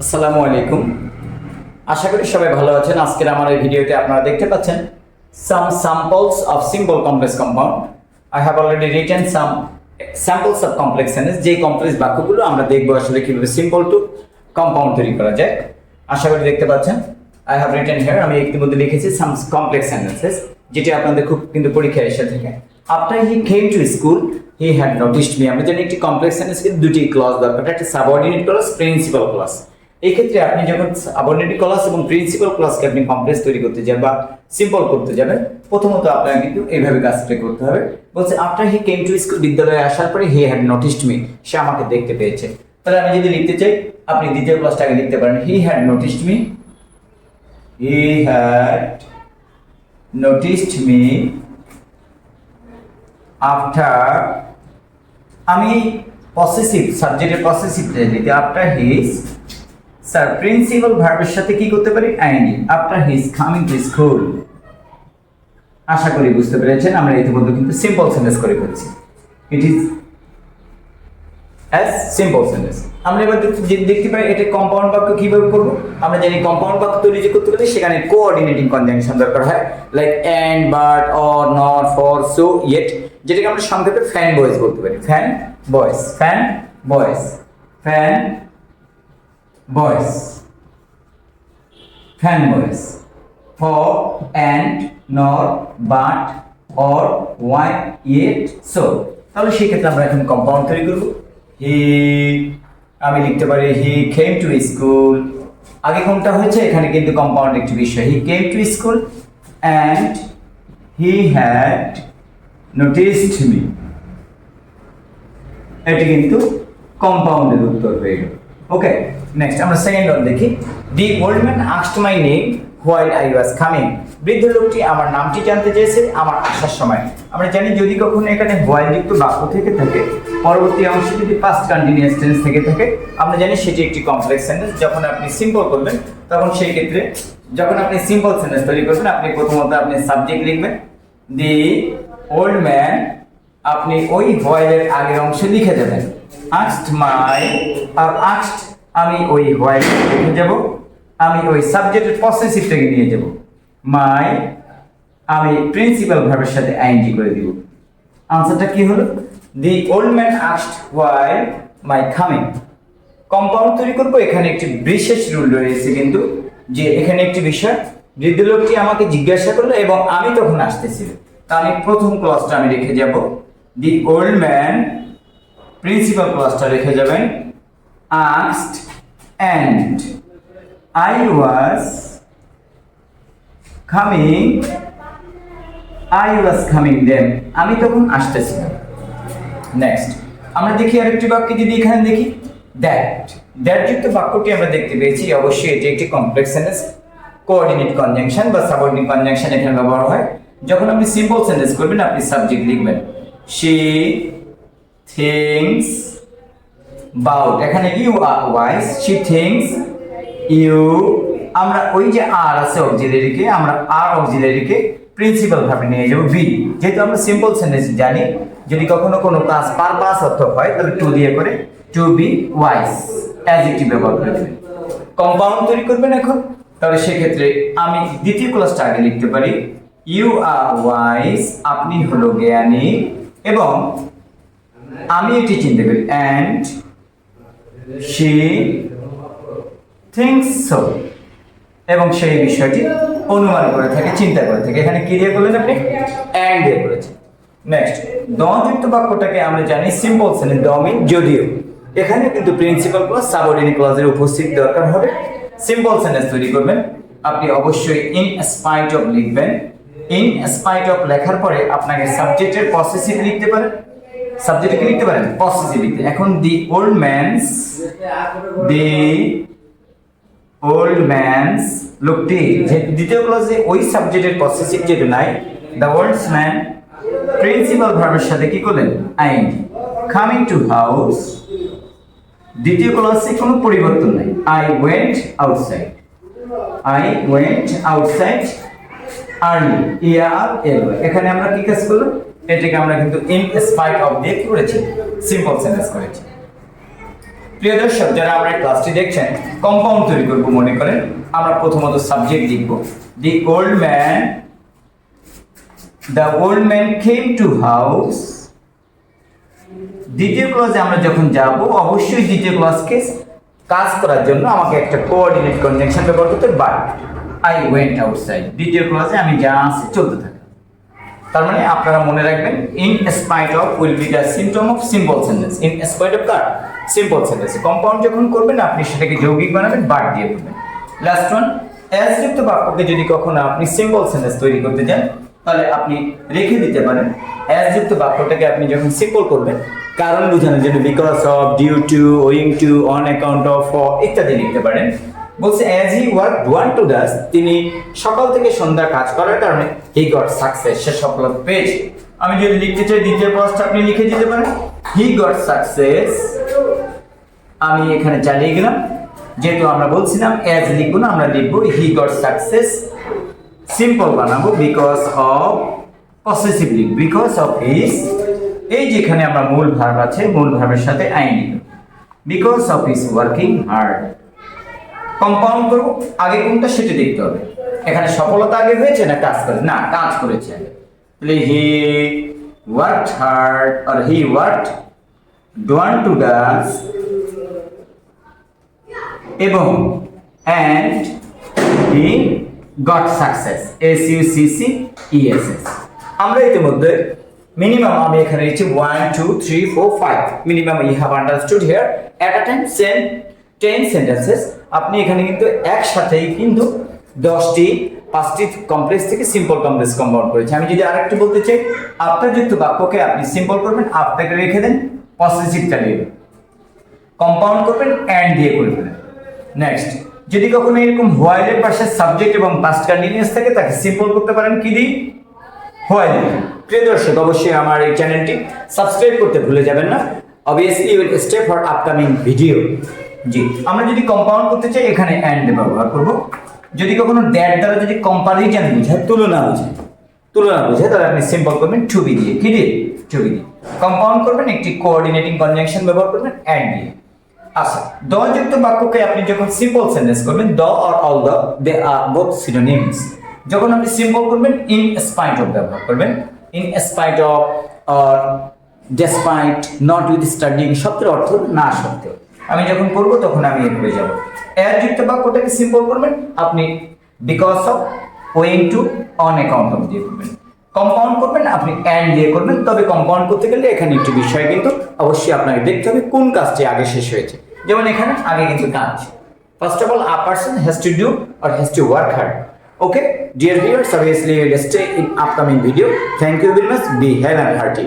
আসসালামু আলাইকুম। আশা করি সবাই ভালো আছেন। আজকের আমার এই ভিডিওতে আপনারা দেখতে পাচ্ছেন some samples of simple complex compound. I have already written some samples of complex sentence. যে কমপ্লেক্স বাক্যগুলো আমরা দেখব আসলে কিভাবে সিম্পল টু কম্পাউন্ড তৈরি করা যায়। আশা করি দেখতে পাচ্ছেন। I have written here, আমি ইতিমধ্যে লিখেছি some complex sentences, যেটি আপনাদের খুব কিন্তু পরীক্ষায় এসে থাকে। After he came to school, he had noticed me. আমরা জানি একটি কমপ্লেক্স সেন্টেন্সকে দুটি ক্লজ দরকার, একটা সাবঅর্ডিনেট ক্লজ, প্রিন্সিপাল ক্লজ। এই ক্ষেত্রে আপনি যখন সাবঅর্ডিনেট ক্লজ এবং প্রিন্সিপাল ক্লজকে আপনি কমপ্লেক্স তৈরি করতে যাবেন বা সিম্পল করতে যাবেন, প্রথমত আপনাকে কিন্তু এইভাবে কাজটা করতে হবে। বলছে after he came to school, বিদ্যালয়ে আসার পরে হি হ্যাড নোটিসড মি, সে আমাকে দেখতে পেয়েছে। তাহলে আমি যদি লিখতে চাই, আপনি দ্বিতীয় ক্লজটাকে লিখতে পারেন, হি had noticed me, he had noticed me after, আমি পসেসিভ সাবজেক্টের পসেসিভটা দিতে আফটার হিজ, স্যার প্রিন্সিপাল ভার্বের সাথে কি করতে পারি, ING, after his coming to school. আশা করি বুঝতে পেরেছেন। আমরা ইতিমধ্যে কিন্তু সিম্পল সেন্টেন্স করে ফেলছি। It is as simple sentence. আমরা এবার দেখতে পাই এটা কম্পাউন্ড বাক্য কিভাবে করব। আমরা জানি কম্পাউন্ড বাক্য তৈরি যে করতে গেলে সেখানে কোঅর্ডিনেটিং কনজাংশন দরকার হয়, like and, but, or, not, for, so, yet, যেটাকে আমরা সংক্ষেপে ফ্যান বয়েস বলতে পারি। Fan boys, fan boys, fan boys, fan boys, for, and, not, but, or, Y, yet, so. তাহলে সেই ক্ষেত্রে আমরা এখন কম্পাউন্ড তৈরি করব। হি, আমি লিখতে পারি হি কেম টু স্কুল। আগে কোনটা হয়েছে, এখানে কিন্তু কম্পাউন্ড একটি বিষয়। He came to school and he had noticed me. এটি কিন্তু কম্পাউন্ডের উত্তর হয়ে গেল। ওকে, নেক্সট আমরা সেকেন্ড ওয়ান দেখি। The old man asked my name while I was coming. বৃদ্ধ লোকটি আমার নামটি জানতে চেয়েছে আমার আসার সময়। আমরা জানি যদি কখনো এখানে হোয়াইল যুক্ত বাক্য থেকে থাকে, পরবর্তী অংশে যদি পাস্ট কন্টিনিউয়াস টেন্স থেকে থাকে, আমরা জানি সেটি একটি কমপ্লেক্স সেন্টেন্স। যখন আপনি সিম্পল করবেন, তখন সেই ক্ষেত্রে যখন আপনি সিম্পল সেন্টেন্স তৈরি করবেন, আপনি প্রথমত আপনি সাবজেক্ট লিখবেন দি ওল্ড ম্যান, আপনি ওই হোয়াইলের আগের অংশে লিখে দেবেন আস্কড মাই, আর আস্কড আমি ওই হোয়াইল লিখে যাব, আমি ওই সাবজেক্টের পসেসিভটাকে নিয়ে যাব, মাই আমি প্রিন্সিপাল ভার্বের সাথে আইএনজি করে দিব। আনসারটা কি হলো, দি ওল্ড ম্যান আস্কড হোয়াইল মাই কামিং। কম্পাউন্ড তৈরি করব, এখানে একটি বিশেষ রুল রয়েছে কিন্তু, যে এখানে একটি বিষয়, বৃদ্ধ লোকটি আমাকে জিজ্ঞাসা করলো এবং আমি তখন আসতেছিল। তা আমি প্রথম ক্লজটা আমি রেখে যাব, দি ওল্ড ম্যান, প্রিন্সিপাল ক্লজটা রেখে যাবেন asked and I was coming then, আমি তখন আসতেছিলাম। নেক্সট আমরা দেখি আরেকটি বাক্য, যদি এখানে দেখি দ্যাট যুক্ত বাক্যটি আমরা দেখতে পেয়েছি। অবশ্যই এটি একটি কমপ্লেক্স সেন্টেন্স। কোঅর্ডিনেট কনজাংশন বা সাবঅর্ডিনেট কনজাংশন এখানে ব্যবহার হয়। যখন আপনি সিম্পল সেন্টেন্স করবেন, আপনি সাবজেক্ট লিখবেন she thinks about, এখানে you are wise, she thinks you, আমরা ওই যে আর আছে অক্সিলারিকে, আমরা আর অক্সিলারিকে প্রিন্সিপাল ভাবে নিয়ে যাব বি। যেহেতু আমরা সিম্পল সেন্টেন্স জানি, যদি কখনো কোনো কাজ পারপাস অর্থ হয় তাহলে টু দিয়ে করে টু বি ওয়াইস অ্যাডজেক্টিভ ব্যবহার করে দেবেন। কম্পাউন্ড তৈরি করবেন এখন, তাহলে সেক্ষেত্রে আমি দ্বিতীয় ক্লাসটা আগে লিখতে পারি ইউ আর ওয়াইস, আপনি হলো জ্ঞানী, এবং আমি এটি চিন্তা করি অ্যান্ড she thinks so, এবং সেই বিষয়টি অনুমান করে থাকে, চিন্তা করে থাকে। এখানে কি দিয়ে করলেন আপনি, অ্যান্ড দিয়ে করেছেন। নেক্সট যুক্ত বাক্যটাকে আমরা জানি সিম্পল সেন্টেন্স, মিন যদিও, এখানে কিন্তু প্রিন্সিপাল ক্লজ সাবঅর্ডিনেট ক্লজের উপস্থিত দরকার হবে। সিম্পল সেন্টেন্স তৈরি করবেন, আপনি অবশ্যই ইন স্পাইট অফ লিখবেন। ইন স্পাইট অফ লেখার পরে আপনাকে সাবজেক্টের পসেসিভ লিখতে পারেন, সাবজেক্টকে লিখতে পারেন পসেসিভ লিখতে। এখন দি ওল্ড ম্যানস লোকটি, দ্বিতীয় ক্লজে ওই সাবজেক্টের পসেসিভ যেটা নাই, দ্য ওল্ড ম্যান প্রিন্সিপাল ভার্বের সাথে কি করলেন, আইএনজি। কামিং টু হাউস, দ্বিতীয় ক্লজে কোনো পরিবর্তন নাই, আই ওয়েন্ট আউটসাইড আর্লি, ইয়ার এল। এখানে আমরা কি কাজ করলাম, এটাকে আমরা কিন্তু ইন স্পাইট অফ দিয়ে কি করেছি, সিম্পল সেন্টেন্স করেছি। প্রিয় দর্শক, যারা আমরা এই ক্লাসটি দেখছেন, কম্পাউন্ড তৈরি করব মনে করেন। আমরা প্রথমত সাবজেক্ট লিখব, the old man came to house. দ্বিতীয় ক্লাসে আমরা যখন যাব, অবশ্যই দ্বিতীয় ক্লাসকে কাজ করার জন্য আমাকে একটা কোঅর্ডিনেট কনজাংশন ব্যবহার করতে, বাট আই ওয়েন্ট আউটসাইড। দ্বিতীয় ক্লাসে আমি যা আছে চলতে থাকি। তার মানে আপনারা মনে রাখবেন, in spite of will be the symptom of simple sentence. In spite of car? Simple sentence. Compound যখন করবেন আপনি সেটাকে যৌগিক বানাবেন, বাট দিয়ে করবেন। লাস্ট ওয়ান, অ্যাজ যুক্ত বাক্যকে যদি কখনো আপনি সিম্পল সেন্টেন্স তৈরি করতে যান, তাহলে আপনি রেখে দিতে পারেন অ্যাজ যুক্ত বাক্যটাকে আপনি যখন সিম্পল করবেন, কারণ বোঝানোর জন্য because of, due to, owing to, on account of ইত্যাদি লিখতে পারেন। বলছে as he worked 1 to dusk, তিনি সকাল থেকে সন্ধ্যা কাজ করার কারণে হি গট সাকসেস, সে সফলতা পেয়েছে। আমি যদি লিখতে চাই দ্বিতীয় ক্লাসটা আপনি লিখে দিতে পারেন, হি গট সাকসেস। আমি এখানে চালিয়ে গেলাম, যেহেতু আমরা বলছিলাম অ্যাজ লিখবো না, আমরা লিখবো হি গট সাকসেস। সিম্পল বানাবো বিকজ অফ, পসেসিভ লিখব বিকজ অফ হিজ। এই যেখানে আমরা মূল ভার্ব আছে, মূল ভার্বের সাথে আইন লিখব, because of his working hard. Compound করব, আগে কোনটা সেটা দেখতে হবে। এখানে সফলতা আগে হয়েছে না কাজ করেছে? না, কাজ করেছে। তাহলে হি ওয়ার্কড হার্ড আর হি ওয়ার্কড 1 to dusk এবং and he got success, SUCCESS। আমরা ইতিমধ্যে মিনিমাম, আমি এখানে লিখছি 1 2 3 4 5 মিনিমাম। You have understood here at a time 10 sentences. আপনি এখানে কিন্তু একসাথেই কিন্তু 10টি 5টি কমপ্লেক্স থেকে সিম্পল কমপ্লেক্স কম্পাউন্ড করেছি। আমি যদি আরেকটু বলতে চাই, আফটার যুক্ত বাক্যকে আপনি সিম্পল করবেন, আফটারকে রেখে দেন, পসেসিভ চালিয়ে দেন। কম্পাউন্ড করবেন, এন্ড দিয়ে করে ফেলেন। নেক্সট, যদি কখনো এরকম হোয়াইল এর পাশে সাবজেক্ট এবং পাস্ট কন্টিনিউয়াস থাকে, তাকে সিম্পল করতে পারেন কি দিয়ে? হোয়াইল। প্রিয় দর্শক, অবশ্যই আমার এই চ্যানেলটি সাবস্ক্রাইব করতে ভুলে যাবেন না। Obviously you will stay for upcoming video. জি, আমরা যদি কম্পাউন্ড করতে চাই, এখানে এন্ড ব্যবহার করব। যদি কখনো দ্যাট দ্বারা যদি কম্পারিজন বোঝায়, তুলনা বোঝায়, তাহলে আপনি সিম্পল করবেন টু বি দিয়ে। কি দিয়ে? টু বি দিয়ে। কম্পাউন্ড করবেন, একটি কোঅর্ডিনেটিং কনজাংশন ব্যবহার করবেন, এন্ড দিয়ে। আচ্ছা, দ যুক্ত বাক্যকে আপনি যখন সিম্পল সেন্টেন্স করবেন, though or although, they are both synonyms. যখন আপনি সিম্পল করবেন, ইন স্পাইট অফ ব্যবহার করবেন। In spite of or despite, notwithstanding, শব্দের অর্থ না সত্ত্বেও। আমি যখন করব তখন আমি এর হয়ে যাব। এর যুক্ত বাক্যটাকে সিম্পল করবেন, আপনি because of, owing to, on account of দিয়ে করবেন। কম্পাউন্ড করবেন, আপনি এন্ড দিয়ে করবেন। তবে কম্পাউন্ড করতে গেলে এখানে একটি বিষয় কিন্তু অবশ্যই আপনাকে দেখতে হবে কোন কাজটি আগে শেষ হয়েছে। যেমন এখানে আগে কিন্তু কাজ। First of all, a person has to do or has to work hard. Okay, dear viewers, obviously we'll stay in upcoming video. Thank you very much. Be healthy and hearty.